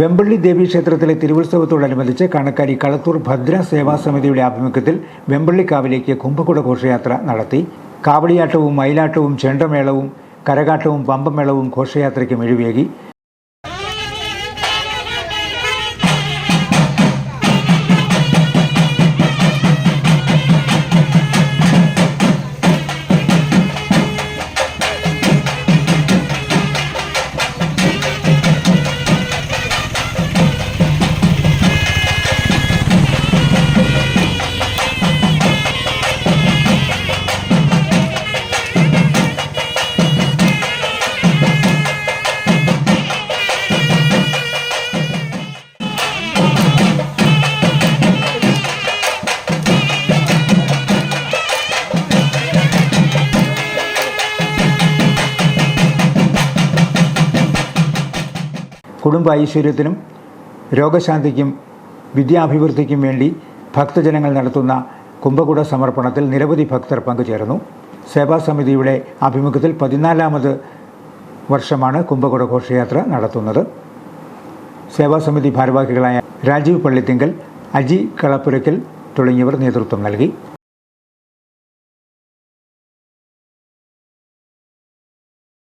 വെമ്പള്ളി ദേവീക്ഷേത്രത്തിലെ തിരുവുത്സവത്തോടനുബന്ധിച്ച് കണക്കാരി കളത്തൂർ ഭദ്ര സേവാ സമിതിയുടെ ആഭിമുഖ്യത്തിൽ വെമ്പള്ളിക്കാവിലേക്ക് കുംഭകുട ഘോഷയാത്ര നടത്തി. കാവടിയാട്ടവും മയിലാട്ടവും ചെണ്ടമേളവും കരകാട്ടവും പമ്പമേളവും ഘോഷയാത്രയ്ക്ക് മിഴിവേകി. കുടുംബ ഐശ്വര്യത്തിനും രോഗശാന്തിക്കും വിദ്യാഭിവൃദ്ധിക്കും വേണ്ടി ഭക്തജനങ്ങൾ നടത്തുന്ന കുംഭകുട സമർപ്പണത്തിൽ നിരവധി ഭക്തർ പങ്കുചേർന്നു. സേവാസമിതിയുടെ ആഭിമുഖ്യത്തിൽ 14ാമത് വർഷമാണ് കുംഭകുട ഘോഷയാത്ര നടത്തുന്നത്. സേവാസമിതി ഭാരവാഹികളായ രാജീവ് പള്ളിത്തിങ്കൽ, അജി കളപ്പുരയ്ക്കൽ തുടങ്ങിയവർ നേതൃത്വം നൽകി.